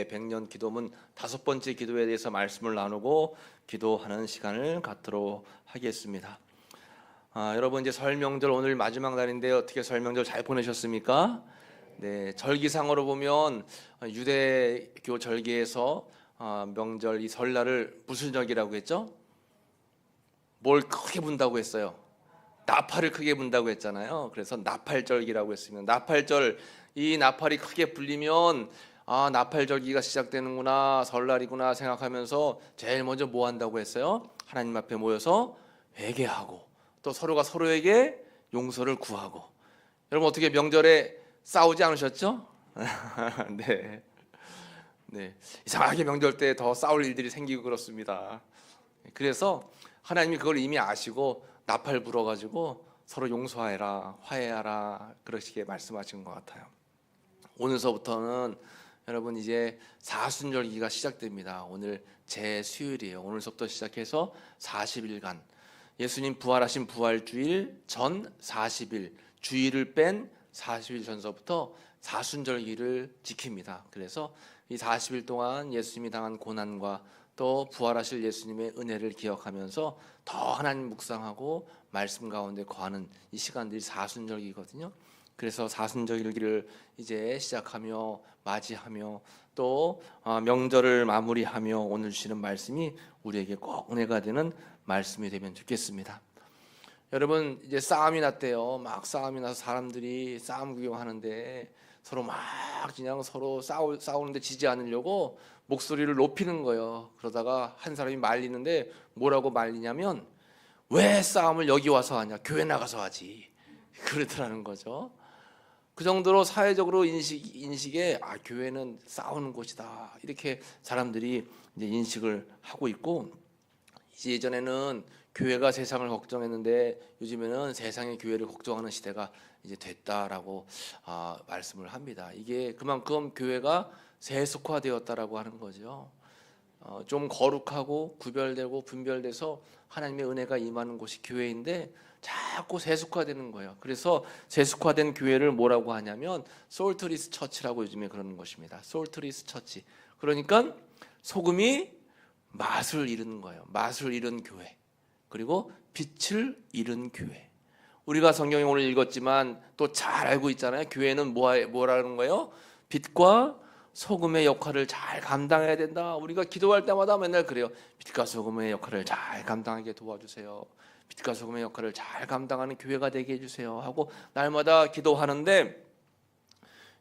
교회 100년 기도문 5번째 기도에 대해서 말씀을 나누고 기도하는 시간을 갖도록 하겠습니다. 여러분 이제 설 명절 오늘 마지막 날인데 어떻게 설 명절 잘 보내셨습니까? 네, 절기상으로 보면 유대교 절기에서 명절 이 설날을 무슨 절기라고 했죠? 뭘 크게 분다고 했어요? 나팔을 크게 분다고 했잖아요. 그래서 나팔절기라고 했습니다. 나팔절, 이 나팔이 크게 불리면 나팔절기가 시작되는구나, 설날이구나 생각하면서 제일 먼저 뭐 한다고 했어요? 하나님 앞에 모여서 회개하고 또 서로가 서로에게 용서를 구하고. 여러분 어떻게 명절에 싸우지 않으셨죠? 네. 이상하게 명절 때 더 싸울 일들이 생기고 그렇습니다. 그래서 하나님이 그걸 이미 아시고 나팔 불어가지고 서로 용서해라, 화해하라 그러시게 말씀하신 것 같아요. 오늘서부터는 여러분 이제 사순절기가 시작됩니다. 오늘 제수요일이에요. 오늘서부터 시작해서 40일간 예수님 부활하신 부활주일 전 40일, 주일을 뺀 40일 전서부터 사순절기를 지킵니다. 그래서 이 40일 동안 예수님이 당한 고난과 또 부활하실 예수님의 은혜를 기억하면서 더 하나님 묵상하고 말씀 가운데 거하는 이 시간들이 사순절기거든요. 그래서 사순절기를 이제 시작하며 맞이하며 또 명절을 마무리하며 오늘 주시는 말씀이 우리에게 꼭 은혜가 되는 말씀이 되면 좋겠습니다. 여러분 이제 싸움이 났대요. 막 싸움이 나서 사람들이 싸움 구경하는데 서로 막 그냥 서로 싸우는데 지지 않으려고 목소리를 높이는 거예요. 그러다가 한 사람이 말리는데 뭐라고 말리냐면 왜 싸움을 여기 와서 하냐, 교회 나가서 하지, 그러더라는 거죠. 그 정도로 사회적으로 인식에 교회는 싸우는 곳이다 이렇게 사람들이 이제 인식을 하고 있고, 이제 예전에는 교회가 세상을 걱정했는데 요즘에는 세상의 교회를 걱정하는 시대가 이제 됐다라고 말씀을 합니다. 이게 그만큼 교회가 세속화되었다라고 하는 거죠. 좀 거룩하고 구별되고 분별돼서 하나님의 은혜가 임하는 곳이 교회인데 자꾸 세속화되는 거예요. 그래서 세속화된 교회를 뭐라고 하냐면 솔트리스 처치라고 요즘에 그러는 것입니다. 솔트리스 처치. 그러니까 소금이 맛을 잃은 거예요. 맛을 잃은 교회. 그리고 빛을 잃은 교회. 우리가 성경에 오늘 읽었지만 또 잘 알고 있잖아요. 교회는 뭐라는 거예요? 빛과 소금의 역할을 잘 감당해야 된다. 우리가 기도할 때마다 맨날 그래요. 빛과 소금의 역할을 잘 감당하게 도와주세요. 빛과 소금의 역할을 잘 감당하는 교회가 되게 해주세요 하고 날마다 기도하는데,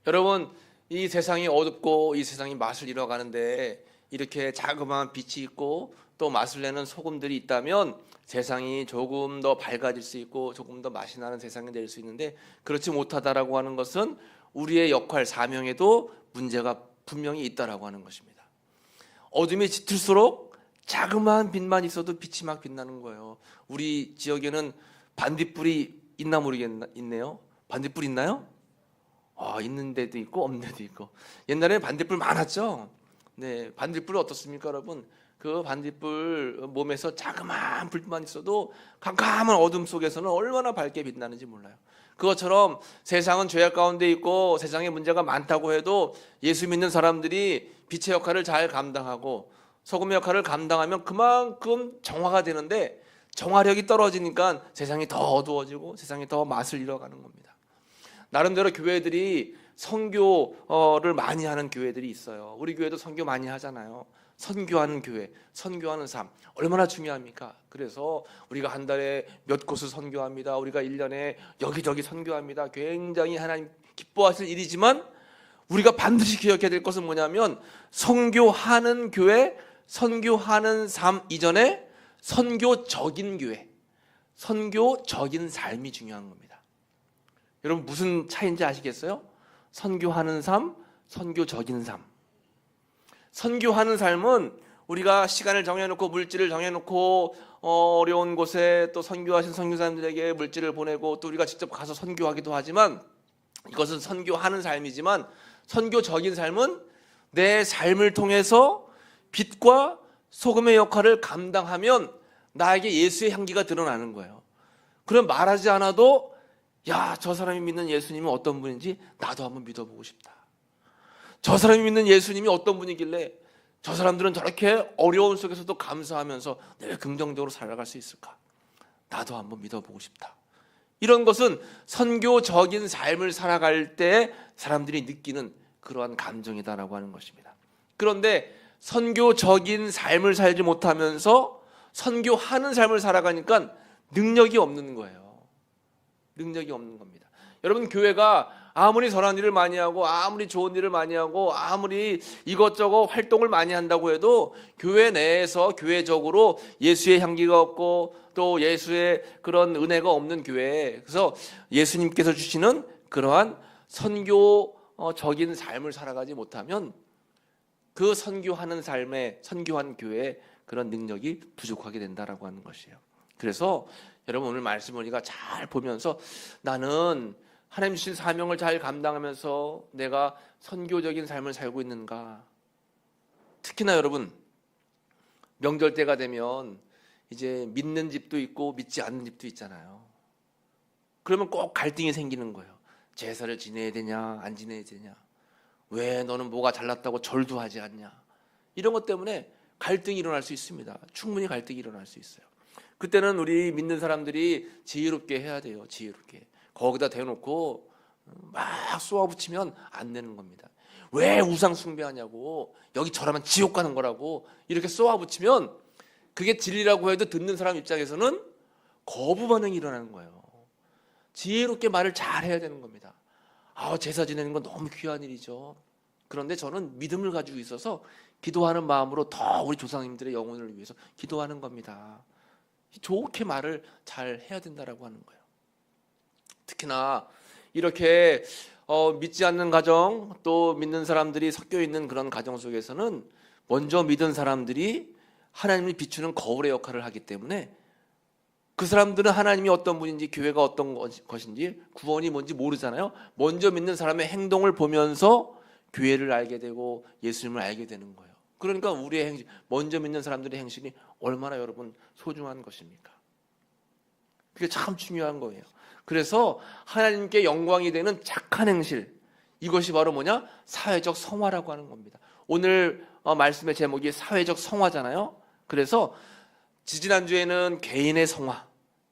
여러분 이 세상이 어둡고 이 세상이 맛을 잃어가는데 이렇게 자그마한 빛이 있고 또 맛을 내는 소금들이 있다면 세상이 조금 더 밝아질 수 있고 조금 더 맛이 나는 세상이 될 수 있는데, 그렇지 못하다라고 하는 것은 우리의 역할, 사명에도 문제가 분명히 있다라고 하는 것입니다. 어둠이 짙을수록 자그마한 빛만 있어도 빛이 막 빛나는 거예요. 우리 지역에는 반딧불이 있나 있네요. 반딧불 있나요? 있는 데도 있고 없는 데도 있고. 옛날에는 반딧불 많았죠. 네, 반딧불 어떻습니까, 여러분? 그 반딧불 몸에서 자그마한 불만 있어도 캄캄한 어둠 속에서는 얼마나 밝게 빛나는지 몰라요. 그것처럼 세상은 죄악 가운데 있고 세상에 문제가 많다고 해도 예수 믿는 사람들이 빛의 역할을 잘 감당하고 소금의 역할을 감당하면 그만큼 정화가 되는데, 정화력이 떨어지니까 세상이 더 어두워지고 세상이 더 맛을 잃어가는 겁니다. 나름대로 교회들이 선교를 많이 하는 교회들이 있어요. 우리 교회도 선교 많이 하잖아요. 선교하는 교회, 선교하는 삶 얼마나 중요합니까? 그래서 우리가 한 달에 몇 곳을 선교합니다. 우리가 1년에 여기저기 선교합니다. 굉장히 하나님 기뻐하실 일이지만 우리가 반드시 기억해야 될 것은 뭐냐면 선교하는 교회, 선교하는 삶 이전에 선교적인 교회, 선교적인 삶이 중요한 겁니다. 여러분 무슨 차이인지 아시겠어요? 선교하는 삶, 선교적인 삶. 선교하는 삶은 우리가 시간을 정해놓고 물질을 정해놓고 어려운 곳에 또 선교하신 선교사님들에게 물질을 보내고 또 우리가 직접 가서 선교하기도 하지만, 이것은 선교하는 삶이지만 선교적인 삶은 내 삶을 통해서 빛과 소금의 역할을 감당하면 나에게 예수의 향기가 드러나는 거예요. 그럼 말하지 않아도 야, 저 사람이 믿는 예수님은 어떤 분인지 나도 한번 믿어보고 싶다. 저 사람이 믿는 예수님이 어떤 분이길래 저 사람들은 저렇게 어려운 속에서도 감사하면서 늘 긍정적으로 살아갈 수 있을까? 나도 한번 믿어보고 싶다. 이런 것은 선교적인 삶을 살아갈 때 사람들이 느끼는 그러한 감정이다라고 하는 것입니다. 그런데 선교적인 삶을 살지 못하면서 선교하는 삶을 살아가니까 능력이 없는 거예요. 능력이 없는 겁니다. 여러분, 교회가 아무리 선한 일을 많이 하고 아무리 좋은 일을 많이 하고 아무리 이것저것 활동을 많이 한다고 해도 교회 내에서 교회적으로 예수의 향기가 없고 또 예수의 그런 은혜가 없는 교회, 그래서 예수님께서 주시는 그러한 선교적인 삶을 살아가지 못하면 그 선교하는 삶에, 선교한 교회에 그런 능력이 부족하게 된다라고 하는 것이에요. 그래서 여러분, 오늘 말씀을 우리가 잘 보면서 나는 하나님 주신 사명을 잘 감당하면서 내가 선교적인 삶을 살고 있는가? 특히나 여러분, 명절 때가 되면 이제 믿는 집도 있고 믿지 않는 집도 있잖아요. 그러면 꼭 갈등이 생기는 거예요. 제사를 지내야 되냐 안 지내야 되냐, 왜 너는 뭐가 잘났다고 절도 하지 않냐, 이런 것 때문에 갈등이 일어날 수 있습니다. 충분히 갈등이 일어날 수 있어요. 그때는 우리 믿는 사람들이 지혜롭게 해야 돼요. 지혜롭게. 거기다 대놓고 막 쏘아붙이면 안 되는 겁니다. 왜 우상 숭배하냐고, 여기 저라면 지옥 가는 거라고 이렇게 쏘아붙이면 그게 진리라고 해도 듣는 사람 입장에서는 거부 반응이 일어나는 거예요. 지혜롭게 말을 잘 해야 되는 겁니다. 제사 지내는 건 너무 귀한 일이죠. 그런데 저는 믿음을 가지고 있어서 기도하는 마음으로 더 우리 조상님들의 영혼을 위해서 기도하는 겁니다. 좋게 말을 잘 해야 된다라고 하는 거예요. 특히나 이렇게 믿지 않는 가정, 또 믿는 사람들이 섞여 있는 그런 가정 속에서는 먼저 믿은 사람들이 하나님을 비추는 거울의 역할을 하기 때문에 그 사람들은 하나님이 어떤 분인지, 교회가 어떤 것인지, 구원이 뭔지 모르잖아요. 먼저 믿는 사람의 행동을 보면서 교회를 알게 되고 예수님을 알게 되는 거예요. 그러니까 우리의 행실, 먼저 믿는 사람들의 행실이 얼마나 여러분 소중한 것입니까? 그게 참 중요한 거예요. 그래서 하나님께 영광이 되는 착한 행실, 이것이 바로 뭐냐? 사회적 성화라고 하는 겁니다. 오늘 말씀의 제목이 사회적 성화잖아요. 그래서 지난주에는 개인의 성화,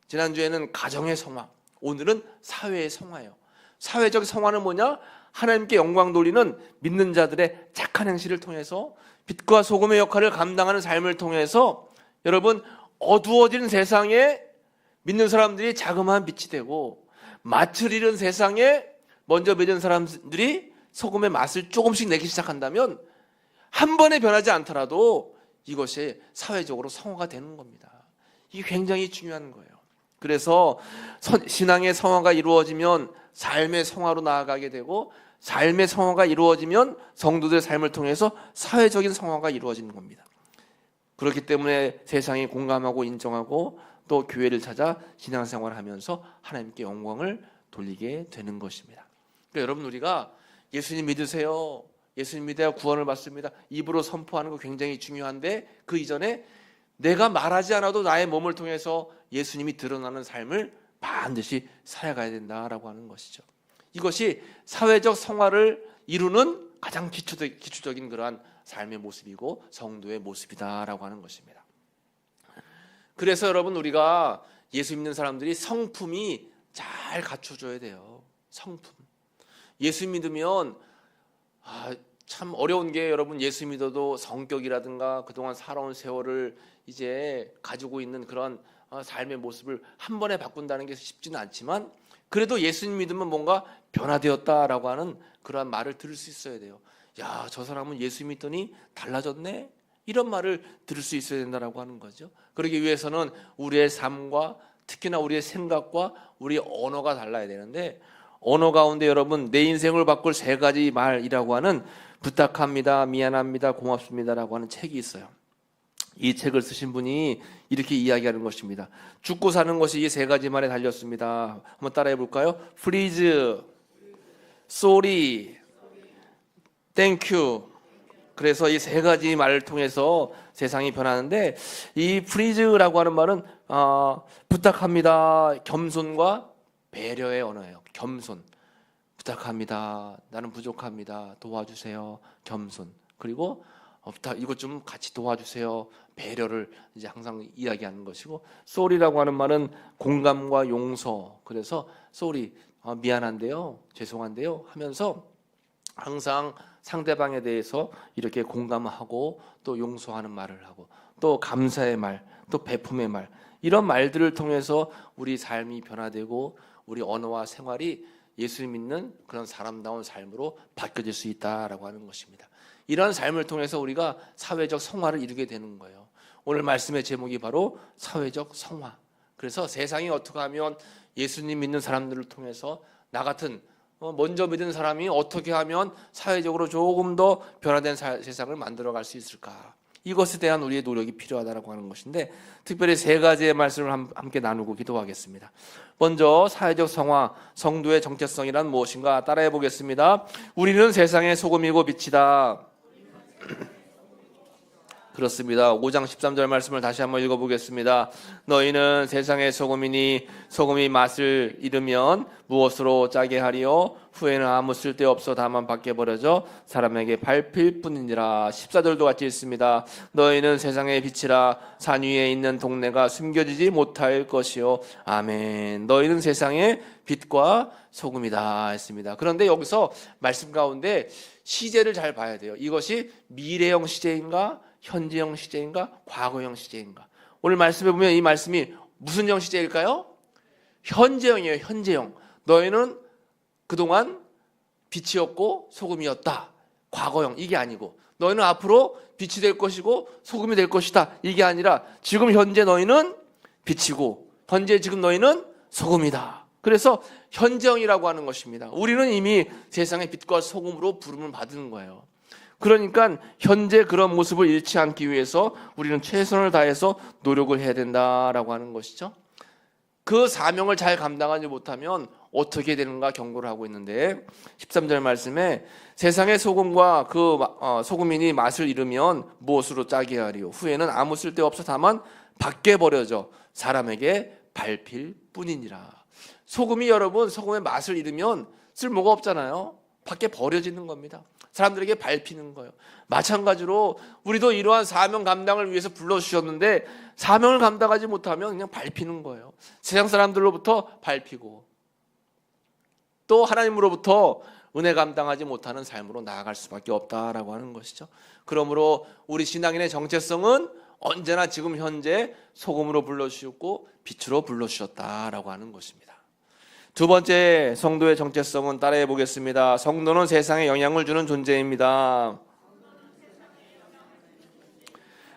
지난주에는 가정의 성화, 오늘은 사회의 성화예요. 사회적 성화는 뭐냐? 하나님께 영광 돌리는 믿는 자들의 착한 행실을 통해서 빛과 소금의 역할을 감당하는 삶을 통해서 여러분, 어두워진 세상에 믿는 사람들이 자그마한 빛이 되고, 맛을 잃은 세상에 먼저 믿은 사람들이 소금의 맛을 조금씩 내기 시작한다면 한 번에 변하지 않더라도 이것이 사회적으로 성화가 되는 겁니다. 이게 굉장히 중요한 거예요. 그래서 신앙의 성화가 이루어지면 삶의 성화로 나아가게 되고, 삶의 성화가 이루어지면 성도들의 삶을 통해서 사회적인 성화가 이루어지는 겁니다. 그렇기 때문에 세상이 공감하고 인정하고 또 교회를 찾아 신앙생활을 하면서 하나님께 영광을 돌리게 되는 것입니다. 그러니까 여러분, 우리가 예수님 믿으세요, 예수님 믿어야 구원을 받습니다, 입으로 선포하는 거 굉장히 중요한데, 그 이전에 내가 말하지 않아도 나의 몸을 통해서 예수님이 드러나는 삶을 반드시 살아가야 된다라고 하는 것이죠. 이것이 사회적 성화를 이루는 가장 기초적인 그러한 삶의 모습이고 성도의 모습이다라고 하는 것입니다. 그래서 여러분, 우리가 예수 믿는 사람들이 성품이 잘 갖춰져야 돼요. 성품. 예수 믿으면 참 어려운 게, 여러분, 예수 믿어도 성격이라든가 그동안 살아온 세월을 이제 가지고 있는 그런 삶의 모습을 한 번에 바꾼다는 게 쉽지는 않지만, 그래도 예수님 믿으면 뭔가 변화되었다라고 하는 그러한 말을 들을 수 있어야 돼요. 야, 저 사람은 예수 믿더니 달라졌네, 이런 말을 들을 수 있어야 된다라고 하는 거죠. 그러기 위해서는 우리의 삶과 특히나 우리의 생각과 우리의 언어가 달라야 되는데, 언어 가운데 여러분, 내 인생을 바꿀 3가지 말이라고 하는 부탁합니다, 미안합니다, 고맙습니다라고 하는 책이 있어요. 이 책을 쓰신 분이 이렇게 이야기하는 것입니다. 죽고 사는 것이 이 3가지 말에 달렸습니다. 한번 따라해 볼까요? Please, sorry, thank you. 그래서 이 3가지 말을 통해서 세상이 변하는데, 이 please라고 하는 말은 부탁합니다, 겸손과 배려의 언어예요. 겸손. 부탁합니다. 나는 부족합니다. 도와주세요. 겸손. 그리고 이것 좀 같이 도와주세요. 배려를 이제 항상 이야기하는 것이고, sorry라고 하는 말은 공감과 용서. 그래서 sorry, 미안한데요, 죄송한데요 하면서 항상 상대방에 대해서 이렇게 공감하고 또 용서하는 말을 하고, 또 감사의 말, 또 베품의 말, 이런 말들을 통해서 우리 삶이 변화되고 우리 언어와 생활이 예수 믿는 그런 사람다운 삶으로 바뀌어질 수 있다라고 하는 것입니다. 이러한 삶을 통해서 우리가 사회적 성화를 이루게 되는 거예요. 오늘 말씀의 제목이 바로 사회적 성화. 그래서 세상이 어떻게 하면 예수님 믿는 사람들을 통해서 나 같은 먼저 믿은 사람이 어떻게 하면 사회적으로 조금 더 변화된 세상을 만들어갈 수 있을까? 이것에 대한 우리의 노력이 필요하다고 하는 것인데, 특별히 세 가지의 말씀을 함께 나누고 기도하겠습니다. 먼저 사회적 성화, 성도의 정체성이란 무엇인가 따라해 보겠습니다. 우리는 세상의 소금이고 빛이다. 그렇습니다. 5장 13절 말씀을 다시 한번 읽어보겠습니다. 너희는 세상의 소금이니 소금이 맛을 잃으면 무엇으로 짜게 하리요? 후에는 아무 쓸데없어 다만 밖에 버려져 사람에게 밟힐 뿐이니라. 14절도 같이 읽습니다. 너희는 세상의 빛이라. 산 위에 있는 동네가 숨겨지지 못할 것이요. 아멘. 너희는 세상의 빛과 소금이다 했습니다. 그런데 여기서 말씀 가운데 시제를 잘 봐야 돼요. 이것이 미래형 시제인가, 현재형 시제인가, 과거형 시제인가? 오늘 말씀에 보면 이 말씀이 무슨 형 시제일까요? 현재형이에요. 현재형. 너희는 그동안 빛이었고 소금이었다. 과거형. 이게 아니고, 너희는 앞으로 빛이 될 것이고 소금이 될 것이다. 이게 아니라 지금 현재 너희는 빛이고 현재 지금 너희는 소금이다. 그래서 현재형이라고 하는 것입니다. 우리는 이미 세상의 빛과 소금으로 부름을 받은 거예요. 그러니까 현재 그런 모습을 잃지 않기 위해서 우리는 최선을 다해서 노력을 해야 된다라고 하는 것이죠. 그 사명을 잘 감당하지 못하면 어떻게 되는가 경고를 하고 있는데, 13절 말씀에 세상의 소금과 그 소금이니 맛을 잃으면 무엇으로 짜게 하리요? 후에는 아무 쓸데없어 다만 밖에 버려져 사람에게 밟힐 뿐이니라. 소금이, 여러분, 소금의 맛을 잃으면 쓸모가 없잖아요. 밖에 버려지는 겁니다. 사람들에게 밟히는 거예요. 마찬가지로 우리도 이러한 사명 감당을 위해서 불러주셨는데 사명을 감당하지 못하면 그냥 밟히는 거예요. 세상 사람들로부터 밟히고 또 하나님으로부터 은혜 감당하지 못하는 삶으로 나아갈 수밖에 없다라고 하는 것이죠. 그러므로 우리 신앙인의 정체성은 언제나 지금 현재 소금으로 불러주셨고 빛으로 불러주셨다라고 하는 것입니다. 두 번째 성도의 정체성은 따라해 보겠습니다. 성도는 세상에 영향을 주는 존재입니다.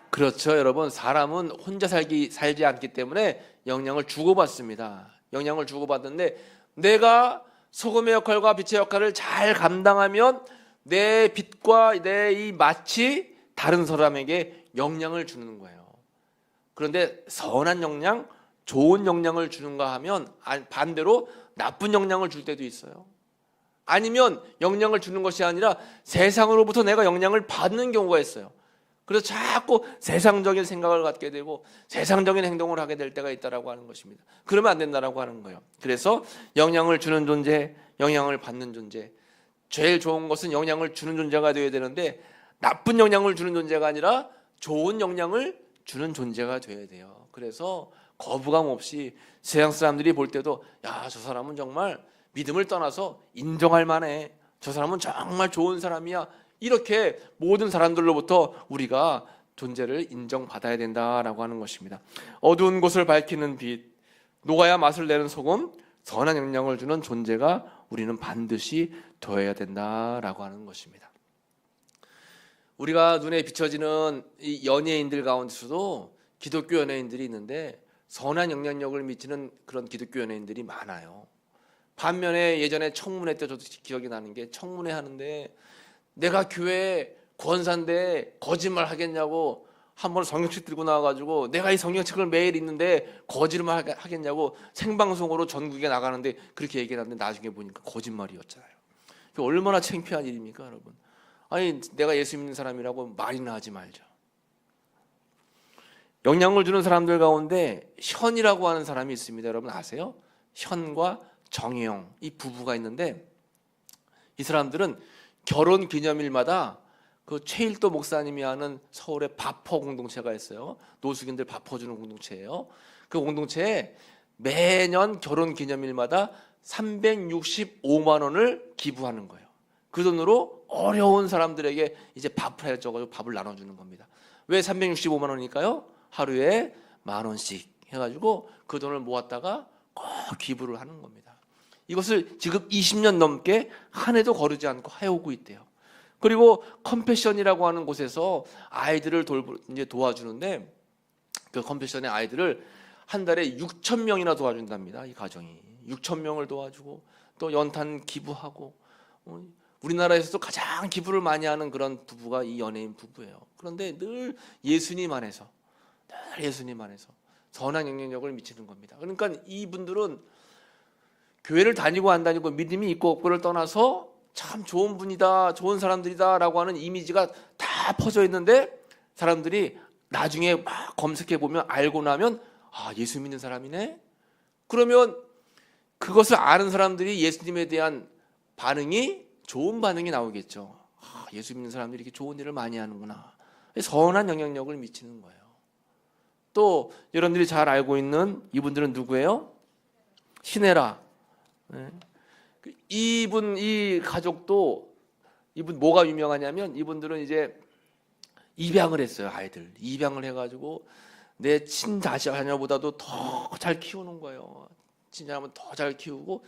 그렇죠, 여러분. 사람은 혼자 살지 않기 때문에 영향을 주고받습니다. 영향을 주고받는데 내가 소금의 역할과 빛의 역할을 잘 감당하면 내 빛과 내 이 맛이 다른 사람에게 영향을 주는 거예요. 그런데 선한 영향, 좋은 영향을 주는가 하면 반대로 나쁜 영향을 줄 때도 있어요. 아니면 영향을 주는 것이 아니라 세상으로부터 내가 영향을 받는 경우가 있어요. 그래서 자꾸 세상적인 생각을 갖게 되고 세상적인 행동을 하게 될 때가 있다라고 하는 것입니다. 그러면 안 된다라고 하는 거예요. 그래서 영향을 주는 존재, 영향을 받는 존재. 제일 좋은 것은 영향을 주는 존재가 되어야 되는데 나쁜 영향을 주는 존재가 아니라 좋은 영향을 주는 존재가 되어야 돼요. 그래서 거부감 없이 세상 사람들이 볼 때도 야, 저 사람은 정말 믿음을 떠나서 인정할 만해. 저 사람은 정말 좋은 사람이야. 이렇게 모든 사람들로부터 우리가 존재를 인정받아야 된다라고 하는 것입니다. 어두운 곳을 밝히는 빛, 녹아야 맛을 내는 소금, 선한 영향을 주는 존재가 우리는 반드시 되어야 된다라고 하는 것입니다. 우리가 눈에 비춰지는 이 연예인들 가운데서도 기독교 연예인들이 있는데 선한 영향력을 미치는 그런 기독교 연예인들이 많아요. 반면에 예전에 청문회 때 저도 기억이 나는 게, 청문회 하는데 내가 교회 권사인데 거짓말 하겠냐고 한번 성경책 들고 나와가지고 내가 이 성경책을 매일 읽는데 거짓말 하겠냐고 생방송으로 전국에 나가는데 그렇게 얘기를 하는데 나중에 보니까 거짓말이었잖아요. 얼마나 창피한 일입니까, 여러분? 아니, 내가 예수 믿는 사람이라고 말이나 하지 말자. 영향을 주는 사람들 가운데 현이라고 하는 사람이 있습니다. 여러분 아세요? 현과 정혜영, 이 부부가 있는데 이 사람들은 결혼 기념일마다 그 최일도 목사님이 하는 서울의 바퍼 공동체가 있어요. 노숙인들 바퍼 주는 공동체예요. 그 공동체에 매년 결혼 기념일마다 365만 원을 기부하는 거예요. 그 돈으로 어려운 사람들에게 이제 밥을 해줘가지고 밥을 나눠주는 겁니다. 왜 365만 원일까요? 하루에 10,000원씩 해가지고 그 돈을 모았다가 꼭 기부를 하는 겁니다. 이것을 지금 20년 넘게 한 해도 거르지 않고 해오고 있대요. 그리고 컴패션이라고 하는 곳에서 아이들을 이제 도와주는데 그 컴패션의 아이들을 한 달에 6,000명이나 도와준답니다. 이 가정이 6,000명을 도와주고 또 연탄 기부하고 우리나라에서도 가장 기부를 많이 하는 그런 부부가 이 연예인 부부예요. 그런데 늘 예수님 안에서 선한 영향력을 미치는 겁니다. 그러니까 이분들은 교회를 다니고 안 다니고 믿음이 있고 없고를 떠나서 참 좋은 분이다, 좋은 사람들이다라고 하는 이미지가 다 퍼져 있는데 사람들이 나중에 막 검색해 보면 알고 나면 아, 예수 믿는 사람이네. 그러면 그것을 아는 사람들이 예수님에 대한 반응이 좋은 반응이 나오겠죠. 아, 예수 믿는 사람들이 이렇게 좋은 일을 많이 하는구나. 선한 영향력을 미치는 거예요. 또 여러분들이 잘 알고 있는 이분들은 누구예요? 시네라. 이 가족도 이분 뭐가 유명하냐면 이분들은 이제 입양을 했어요. 아이들 입양을 해가지고 내 친자녀보다도 더 잘 키우는 거예요. 친자녀면 더 잘 키우고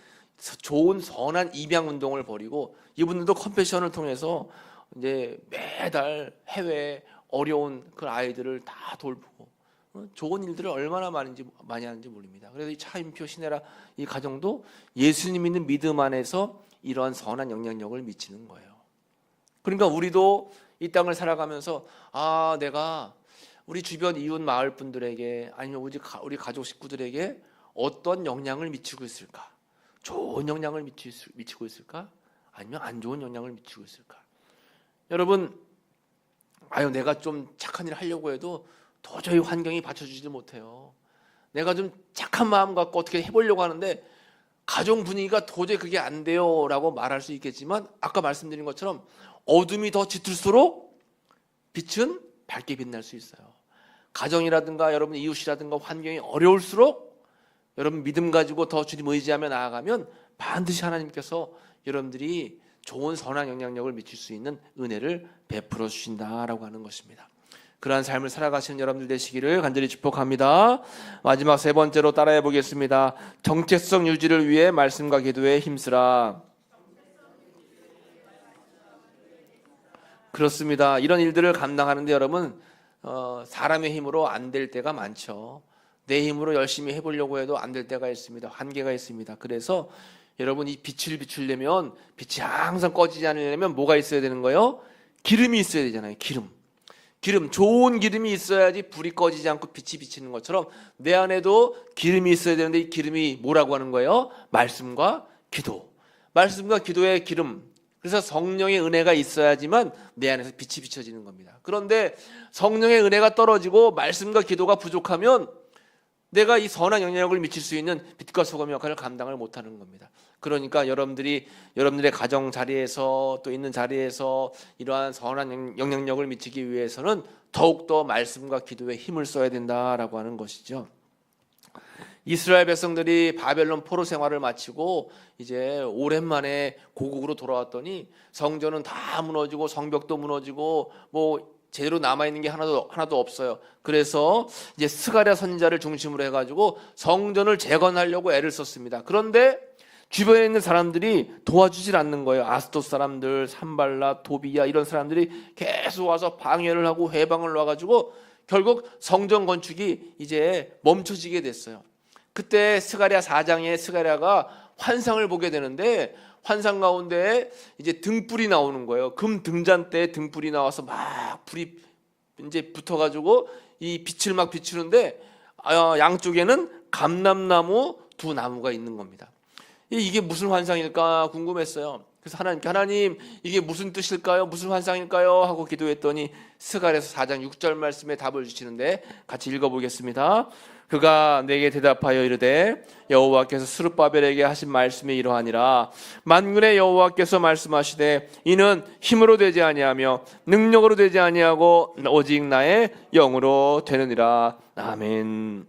좋은 선한 입양 운동을 벌이고 이분들도 컴패션을 통해서 이제 매달 해외 어려운 그 아이들을 다 돌보고 좋은 일들을 얼마나 많이 하는지 모릅니다. 그래서 이 차인표 시네라 이 가정도 예수님 있는 믿음 안에서 이러한 선한 영향력을 미치는 거예요. 그러니까 우리도 이 땅을 살아가면서 아, 내가 우리 주변 이웃 마을 분들에게 아니면 우리 가족 식구들에게 어떤 영향을 미치고 있을까? 좋은 영향을 미치고 있을까? 아니면 안 좋은 영향을 미치고 있을까? 여러분, 내가 좀 착한 일을 하려고 해도 도저히 환경이 받쳐주지 못해요. 내가 좀 착한 마음 갖고 어떻게 해보려고 하는데 가정 분위기가 도저히 그게 안 돼요 라고 말할 수 있겠지만 아까 말씀드린 것처럼 어둠이 더 짙을수록 빛은 밝게 빛날 수 있어요. 가정이라든가 여러분 이웃이라든가 환경이 어려울수록 여러분 믿음 가지고 더 주님 의지하며 나아가면 반드시 하나님께서 여러분들이 좋은 선한 영향력을 미칠 수 있는 은혜를 베풀어 주신다라고 하는 것입니다. 그러한 삶을 살아가시는 여러분들 되시기를 간절히 축복합니다. 마지막 세 번째로 따라해 보겠습니다. 정체성 유지를 위해 말씀과 기도에 힘쓰라. 그렇습니다. 이런 일들을 감당하는데 여러분 사람의 힘으로 안 될 때가 많죠. 내 힘으로 열심히 해보려고 해도 안 될 때가 있습니다. 한계가 있습니다. 그래서 여러분 이 빛을 비추려면 빛이 항상 꺼지지 않으려면 뭐가 있어야 되는 거예요? 기름이 있어야 되잖아요. 기름, 좋은 기름이 있어야지 불이 꺼지지 않고 빛이 비치는 것처럼 내 안에도 기름이 있어야 되는데 이 기름이 뭐라고 하는 거예요? 말씀과 기도. 말씀과 기도의 기름. 그래서 성령의 은혜가 있어야지만 내 안에서 빛이 비춰지는 겁니다. 그런데 성령의 은혜가 떨어지고 말씀과 기도가 부족하면 내가 이 선한 영향력을 미칠 수 있는 빛과 소금 역할을 감당을 못하는 겁니다. 그러니까 여러분들의 가정 자리에서 또 있는 자리에서 이러한 선한 영향력을 미치기 위해서는 더욱더 말씀과 기도에 힘을 써야 된다라고 하는 것이죠. 이스라엘 백성들이 바벨론 포로 생활을 마치고 이제 오랜만에 고국으로 돌아왔더니 성전은 다 무너지고 성벽도 무너지고 뭐 제대로 남아있는 게 하나도 없어요. 그래서 이제 스가랴 선지자를 중심으로 해가지고 성전을 재건하려고 애를 썼습니다. 그런데 주변에 있는 사람들이 도와주질 않는 거예요. 아스돗 사람들, 산발라, 도비야 이런 사람들이 계속 와서 방해를 하고 해방을 놔가지고 결국 성전 건축이 이제 멈춰지게 됐어요. 그때 스가랴 4장에 스가랴가 환상을 보게 되는데 환상 가운데 이제 등불이 나오는 거예요. 금 등잔대에 등불이 나와서 막 불이 이제 붙어가지고 이 빛을 막 비추는데 양쪽에는 감람나무 두 나무가 있는 겁니다. 이게 무슨 환상일까 궁금했어요. 그래서 하나님께 하나님 이게 무슨 뜻일까요? 무슨 환상일까요? 하고 기도했더니 스가랴서 4장 6절 말씀에 답을 주시는데 같이 읽어보겠습니다. 그가 내게 대답하여 이르되 여호와께서 스룹바벨에게 하신 말씀이 이러하니라. 만군의 여호와께서 말씀하시되 이는 힘으로 되지 아니하며 능력으로 되지 아니하고 오직 나의 영으로 되느니라. 아멘.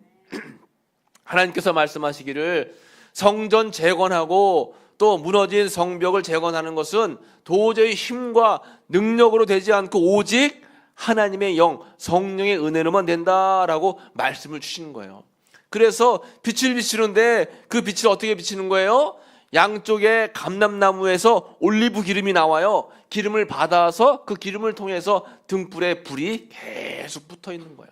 하나님께서 말씀하시기를 성전 재건하고 또 무너진 성벽을 재건하는 것은 도저히 힘과 능력으로 되지 않고 오직 하나님의 영, 성령의 은혜로만 된다라고 말씀을 주시는 거예요. 그래서 빛을 비추는데 그 빛을 어떻게 비치는 거예요? 양쪽에 감람나무에서 올리브 기름이 나와요. 기름을 받아서 그 기름을 통해서 등불에 불이 계속 붙어 있는 거예요.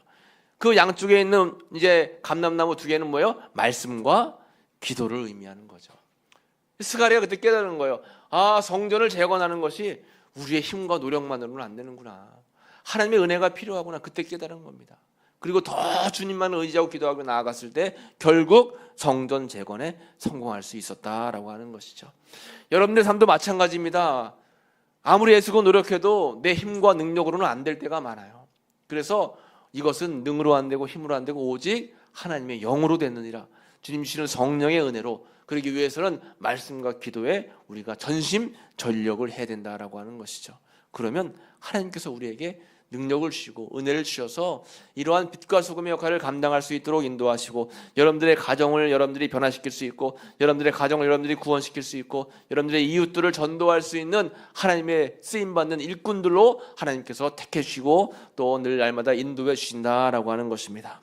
그 양쪽에 있는 이제 감람나무 두 개는 뭐예요? 말씀과 기도를 의미하는 거죠. 스가랴가 그때 깨달은 거예요. 아, 성전을 재건하는 것이 우리의 힘과 노력만으로는 안 되는구나. 하나님의 은혜가 필요하구나. 그때 깨달은 겁니다. 그리고 더 주님만 의지하고 기도하고 나아갔을 때 결국 성전 재건에 성공할 수 있었다라고 하는 것이죠. 여러분들 삶도 마찬가지입니다. 아무리 애쓰고 노력해도 내 힘과 능력으로는 안 될 때가 많아요. 그래서 이것은 능으로 안 되고 힘으로 안 되고 오직 하나님의 영으로 됐느니라. 주님 주시는 성령의 은혜로. 그러기 위해서는 말씀과 기도에 우리가 전심전력을 해야 된다라고 하는 것이죠. 그러면 하나님께서 우리에게 능력을 주시고 은혜를 주셔서 이러한 빛과 소금의 역할을 감당할 수 있도록 인도하시고 여러분들의 가정을 여러분들이 변화시킬 수 있고 여러분들의 가정을 여러분들이 구원시킬 수 있고 여러분들의 이웃들을 전도할 수 있는 하나님의 쓰임받는 일꾼들로 하나님께서 택해 주시고 또 늘 날마다 인도해 주신다라고 하는 것입니다.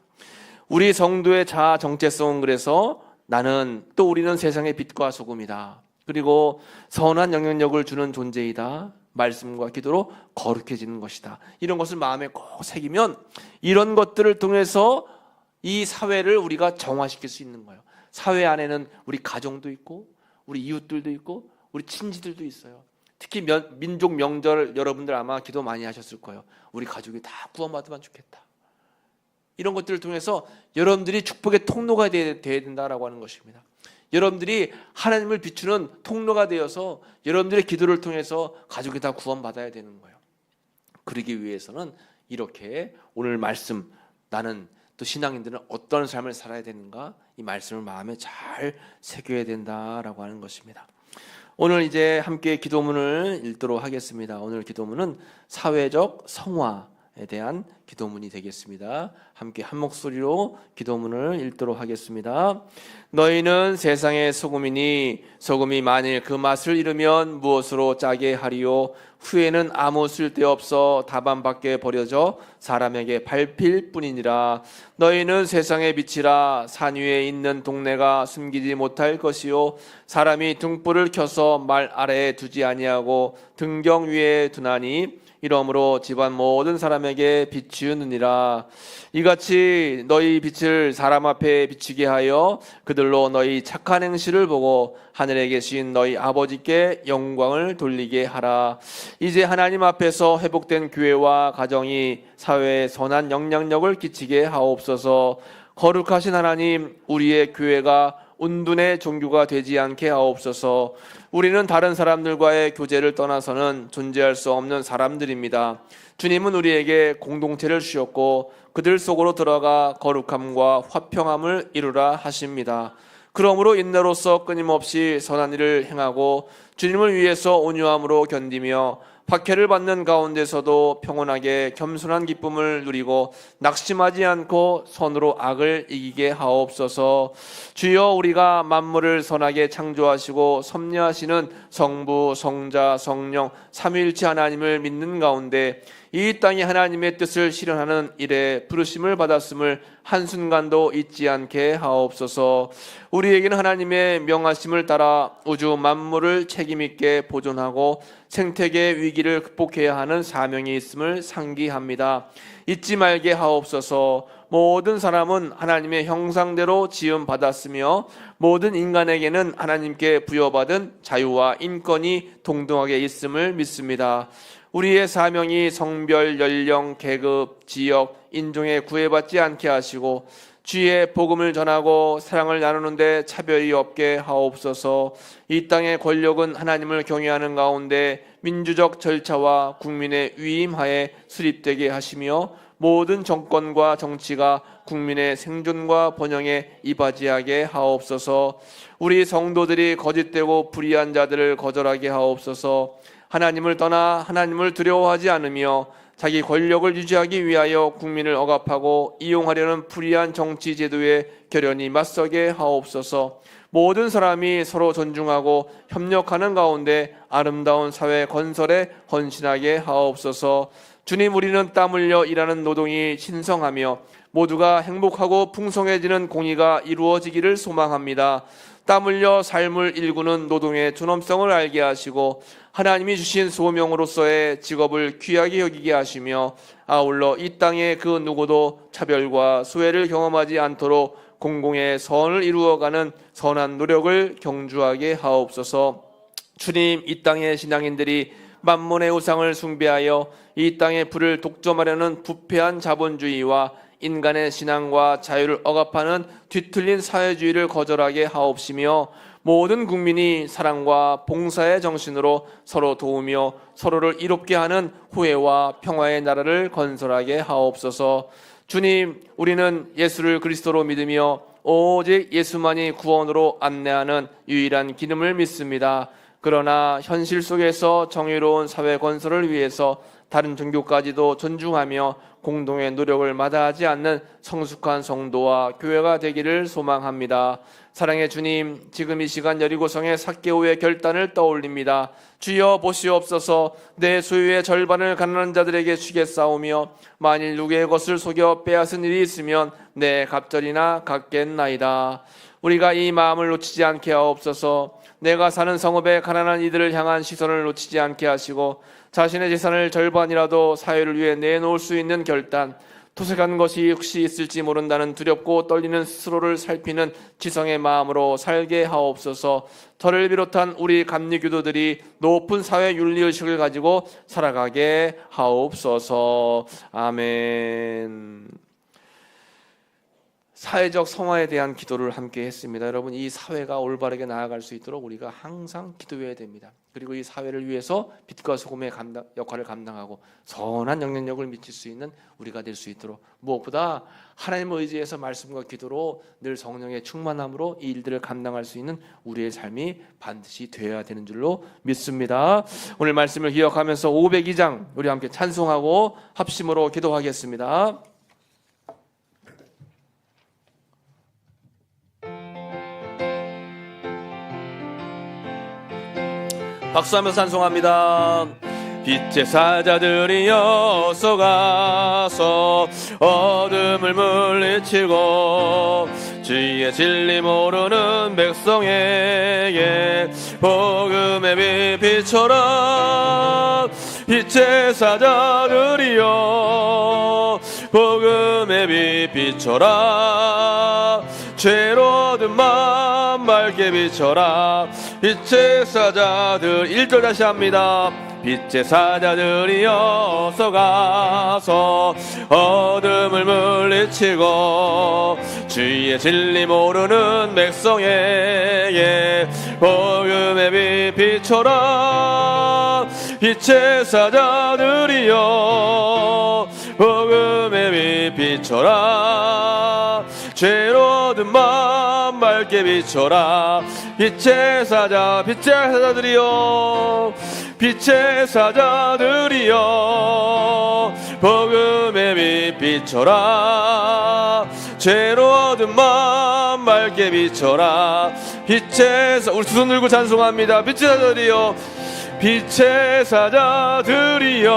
우리 성도의 자아 정체성은 그래서 나는 또 우리는 세상의 빛과 소금이다. 그리고 선한 영향력을 주는 존재이다. 말씀과 기도로 거룩해지는 것이다. 이런 것을 마음에 꼭 새기면 이런 것들을 통해서 이 사회를 우리가 정화시킬 수 있는 거예요. 사회 안에는 우리 가정도 있고 우리 이웃들도 있고 우리 친지들도 있어요. 특히 민족 명절 여러분들 아마 기도 많이 하셨을 거예요. 우리 가족이 다 구원받으면 좋겠다. 이런 것들을 통해서 여러분들이 축복의 통로가 되어야 된다라고 하는 것입니다. 여러분들이 하나님을 비추는 통로가 되어서 여러분들의 기도를 통해서 가족이 다 구원받아야 되는 거예요. 그러기 위해서는 이렇게 오늘 말씀, 나는 또 신앙인들은 어떤 삶을 살아야 되는가, 이 말씀을 마음에 잘 새겨야 된다라고 하는 것입니다. 오늘 이제 함께 기도문을 읽도록 하겠습니다. 오늘 기도문은 사회적 성화에 대한 기도문이 되겠습니다. 함께 한 목소리로 기도문을 읽도록 하겠습니다. 너희는 세상의 소금이니 소금이 만일 그 맛을 잃으면 무엇으로 짜게 하리요? 후에는 아무 쓸데없어 다반 밖에 버려져 사람에게 밟힐 뿐이니라. 너희는 세상의 빛이라. 산 위에 있는 동네가 숨기지 못할 것이요 사람이 등불을 켜서 말 아래에 두지 아니하고 등경 위에 두나니 이러므로 집안 모든 사람에게 비추느니라. 이같이 너희 빛을 사람 앞에 비추게 하여 그들로 너희 착한 행실을 보고 하늘에 계신 너희 아버지께 영광을 돌리게 하라. 이제 하나님 앞에서 회복된 교회와 가정이 사회에 선한 영향력을 끼치게 하옵소서. 거룩하신 하나님, 우리의 교회가 운둔의 종교가 되지 않게 하옵소서. 우리는 다른 사람들과의 교제를 떠나서는 존재할 수 없는 사람들입니다. 주님은 우리에게 공동체를 주셨고 그들 속으로 들어가 거룩함과 화평함을 이루라 하십니다. 그러므로 인내로서 끊임없이 선한 일을 행하고 주님을 위해서 온유함으로 견디며 박해를 받는 가운데서도 평온하게 겸손한 기쁨을 누리고 낙심하지 않고 선으로 악을 이기게 하옵소서. 주여, 우리가 만물을 선하게 창조하시고 섭리하시는 성부, 성자, 성령 삼위일체 하나님을 믿는 가운데 이 땅에 하나님의 뜻을 실현하는 일에 부르심을 받았음을 한순간도 잊지 않게 하옵소서. 우리에게는 하나님의 명하심을 따라 우주 만물을 책임있게 보존하고 생태계 위기를 극복해야 하는 사명이 있음을 상기합니다. 잊지 말게 하옵소서. 모든 사람은 하나님의 형상대로 지음받았으며 모든 인간에게는 하나님께 부여받은 자유와 인권이 동등하게 있음을 믿습니다. 우리의 사명이 성별, 연령, 계급, 지역, 인종에 구애받지 않게 하시고 주의 복음을 전하고 사랑을 나누는데 차별이 없게 하옵소서. 이 땅의 권력은 하나님을 경외하는 가운데 민주적 절차와 국민의 위임하에 수립되게 하시며 모든 정권과 정치가 국민의 생존과 번영에 이바지하게 하옵소서. 우리 성도들이 거짓되고 불의한 자들을 거절하게 하옵소서. 하나님을 떠나 하나님을 두려워하지 않으며 자기 권력을 유지하기 위하여 국민을 억압하고 이용하려는 불의한 정치 제도에 결연히 맞서게 하옵소서. 모든 사람이 서로 존중하고 협력하는 가운데 아름다운 사회 건설에 헌신하게 하옵소서. 주님, 우리는 땀 흘려 일하는 노동이 신성하며 모두가 행복하고 풍성해지는 공의가 이루어지기를 소망합니다. 땀 흘려 삶을 일구는 노동의 존엄성을 알게 하시고 하나님이 주신 소명으로서의 직업을 귀하게 여기게 하시며 아울러 이 땅에 그 누구도 차별과 소외를 경험하지 않도록 공공의 선을 이루어가는 선한 노력을 경주하게 하옵소서. 주님, 이 땅의 신앙인들이 만몬의 우상을 숭배하여 이 땅의 불을 독점하려는 부패한 자본주의와 인간의 신앙과 자유를 억압하는 뒤틀린 사회주의를 거절하게 하옵시며 모든 국민이 사랑과 봉사의 정신으로 서로 도우며 서로를 이롭게 하는 후회와 평화의 나라를 건설하게 하옵소서. 주님, 우리는 예수를 그리스도로 믿으며 오직 예수만이 구원으로 안내하는 유일한 기름을 믿습니다. 그러나 현실 속에서 정의로운 사회 건설을 위해서 다른 종교까지도 존중하며 공동의 노력을 마다하지 않는 성숙한 성도와 교회가 되기를 소망합니다. 사랑의 주님, 지금 이 시간 여리고성의 삭개오의 결단을 떠올립니다. 주여 보시옵소서. 내 소유의 절반을 가난한 자들에게 주겠사오며 만일 누구의 것을 속여 빼앗은 일이 있으면 내 갑절이나 갚겠나이다. 우리가 이 마음을 놓치지 않게 하옵소서. 내가 사는 성읍의 가난한 이들을 향한 시선을 놓치지 않게 하시고 자신의 재산을 절반이라도 사회를 위해 내놓을 수 있는 결단, 토색한 것이 혹시 있을지 모른다는 두렵고 떨리는 스스로를 살피는 지성의 마음으로 살게 하옵소서. 저를 비롯한 우리 감리교도들이 높은 사회 윤리의식을 가지고 살아가게 하옵소서. 아멘. 사회적 성화에 대한 기도를 함께 했습니다. 여러분, 이 사회가 올바르게 나아갈 수 있도록 우리가 항상 기도해야 됩니다. 그리고 이 사회를 위해서 빛과 소금의 역할을 감당하고 선한 영향력을 미칠 수 있는 우리가 될 수 있도록 무엇보다 하나님을 의지해서 말씀과 기도로 늘 성령의 충만함으로 이 일들을 감당할 수 있는 우리의 삶이 반드시 되어야 되는 줄로 믿습니다. 오늘 말씀을 기억하면서 502장 우리 함께 찬송하고 합심으로 기도하겠습니다. 박수하며 찬송합니다. 빛의 사자들이여 가서 어둠을 물리치고 주의 진리 모르는 백성에게 복음의 빛 비춰라. 빛의 사자들이여 복음의 빛 비춰라. 죄로 얻은 마음 맑게 비춰라. 빛의 사자들 1절 다시 합니다. 빛의 사자들이여 가서 어둠을 물리치고 주의 진리 모르는 백성에게 복음의 빛 비춰라. 빛의 사자들이여 복음의 빛 비춰라. 죄로 얻은 마음 맑게 비춰라. 빛의 사자들이여 빛의 사자들이여 복음의 빛 비춰라. 죄로 얻은 마음 맑게 비춰라. 우리 두 손 들고 찬송합니다. 빛의 사자들이여 빛의 사자들이여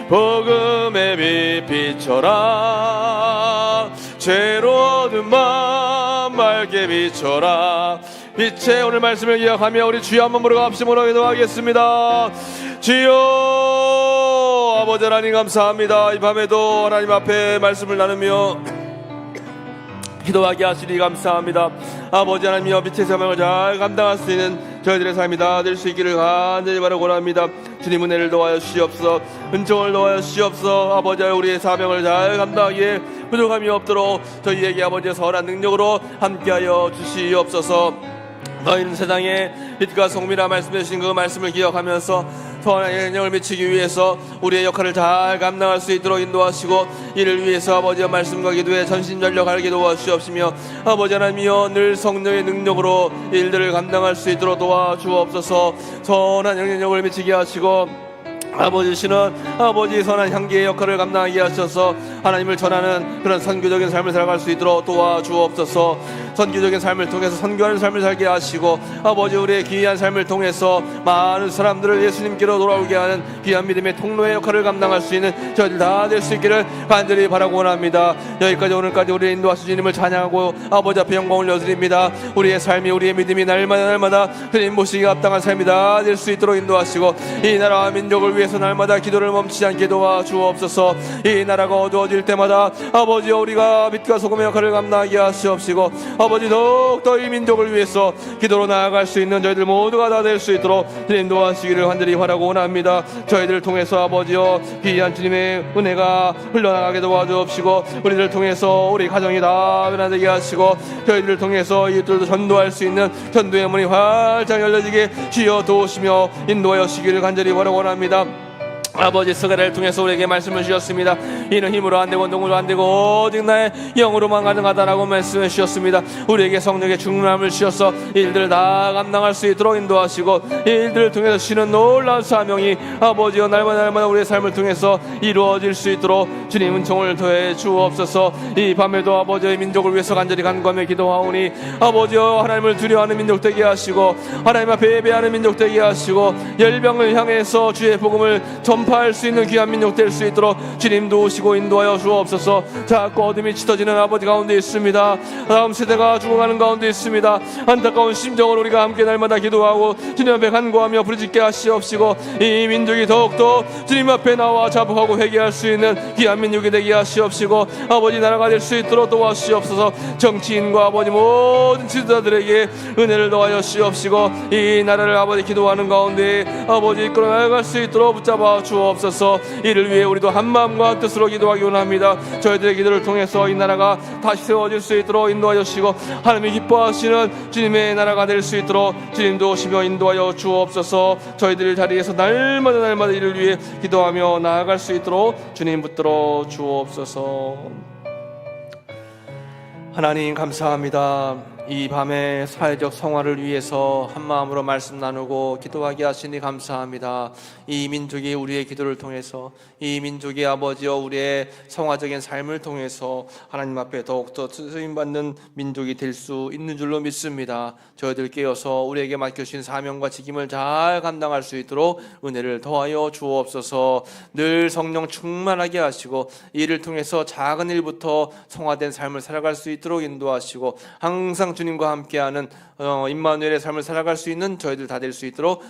복음의 빛 비춰라. 죄로 얻은 마음 맑게 비춰라. 빛의 오늘 말씀을 기억하며 우리 주여 한번 부르고 합심으로 기도하겠습니다. 주여 아버지 하나님 감사합니다. 이 밤에도 하나님 앞에 말씀을 나누며 기도하게 하시니 감사합니다. 아버지 하나님이여 빛의 사명을 잘 감당할 수 있는 저희들의 삶이 다 될 수 있기를 간절히 바라고 원합니다. 주님 은혜를 도와여 주시옵소서. 은총을 도와여 주시옵소서. 아버지 우리의 사명을 잘 감당하기에 부족함이 없도록 저희에게 아버지의 선한 능력으로 함께하여 주시옵소서. 너희는 세상에 빛과 성미라 말씀해 주신 그 말씀을 기억하면서 선한 영향을 미치기 위해서 우리의 역할을 잘 감당할 수 있도록 인도하시고, 이를 위해서 아버지의 말씀과 기도에 전심전력하게 도와주시옵시며, 아버지 하나님이여 늘 성령의 능력으로 일들을 감당할 수 있도록 도와주옵소서. 선한 영향력을 미치게 하시고, 아버지시는 아버지 선한 향기의 역할을 감당하게 하셔서 하나님을 전하는 그런 선교적인 삶을 살아갈 수 있도록 도와주옵소서. 선교적인 삶을 통해서 선교하는 삶을 살게 하시고, 아버지 우리의 귀한 삶을 통해서 많은 사람들을 예수님께로 돌아오게 하는 귀한 믿음의 통로의 역할을 감당할 수 있는 저희들 다 될 수 있기를 간절히 바라고 원합니다. 여기까지 오늘까지 우리의 인도하신 주님을 찬양하고 아버지 앞에 영광을 올려드립니다. 우리의 삶이, 우리의 믿음이 날마다 주님 모시기가 합당한 삶이 다 될 수 있도록 인도하시고, 이 나라와 민족을 위해서 날마다 기도를 멈추지 않게 도와주옵소서. 이 나라가 어두워질 때마다 아버지여 우리가 빛과 소금의 역할을 감당하게 하시옵시고, 아버지 더욱더 이 민족을 위해서 기도로 나아갈 수 있는 저희들 모두가 다 될 수 있도록 주님 도와주시기를 간절히 바라고 원합니다. 저희들을 통해서 아버지여 귀한 주님의 은혜가 흘러나가게 도와주옵시고, 우리를 통해서 우리 가정이 다 변화되게 하시고, 저희들을 통해서 이들도 전도할 수 있는 전도의 문이 활짝 열려지게 주여 도우시며 인도하여 주시기를 간절히 바라고 원합니다. 아버지 스가랴를 통해서 우리에게 말씀을 주셨습니다. 이는 힘으로 안 되고 능으로 안 되고 오직 나의 영으로만 가능하다라고 말씀해 주셨습니다. 우리에게 성령의 충만함을 주셔서 일들을 다 감당할 수 있도록 인도하시고, 일들을 통해서 주시는 놀라운 사명이 아버지여 날마다 우리의 삶을 통해서 이루어질 수 있도록 주님 은총을 더해 주옵소서. 이 밤에도 아버지의 민족을 위해서 간절히 간구하며 기도하오니, 아버지여 하나님을 두려워하는 민족 되게 하시고, 하나님 앞에 예배하는 민족 되게 하시고, 열방을 향해서 주의 복음을 전파할 수 있는 귀한 민족 될 수 있도록 주님 도우시고 인도하여 주옵소서. 자꾸 어둠이 짙어지는 아버지 가운데 있습니다. 다음 세대가 죽어가는 가운데 있습니다. 안타까운 심정으로 우리가 함께 날마다 기도하고 주님 앞에 간구하며 부르짖게 하시옵시고, 이 민족이 더욱더 주님 앞에 나와 자복하고 회개할 수 있는 귀한 민족이 되게 하시옵시고, 아버지 나라가 될 수 있도록 도와주시옵소서. 정치인과 아버지 모든 지도자들에게 은혜를 더하여 주시옵시고, 이 나라를 아버지 기도하는 가운데 아버지 이끌어 나아갈 수 있도록 붙잡아 주옵소서. 이를 위해 우리도 한 마음과 뜻으로 기도하기 원합니다. 저희들의 기도를 통해서 이 나라가 다시 세워질 수 있도록 인도하여 주시고, 하나님이 기뻐하시는 주님의 나라가 될 수 있도록 주님도 오시며 인도하여 주옵소서. 저희들 자리에서 날마다 이를 위해 기도하며 나아갈 수 있도록 주님 붙들어 주옵소서. 하나님 감사합니다. 이 밤에 사회적 성화를 위해서 한 마음으로 말씀 나누고 기도하게 하시니 감사합니다. 이 민족이 우리의 기도를 통해서, 이 민족이 아버지여 우리의 성화적인 삶을 통해서 하나님 앞에 더욱더 쓰임받는 민족이 될 수 있는 줄로 믿습니다. 저희들 깨어서 우리에게 맡겨주신 사명과 직임을 잘 감당할 수 있도록 은혜를 더하여 주옵소서. 늘 성령 충만하게 하시고, 이를 통해서 작은 일부터 성화된 삶을 살아갈 수 있도록 인도하시고, 항상 주님과 함께하는 임마누엘의 삶을 살아갈 수 있는 저희들 다 될 수 있도록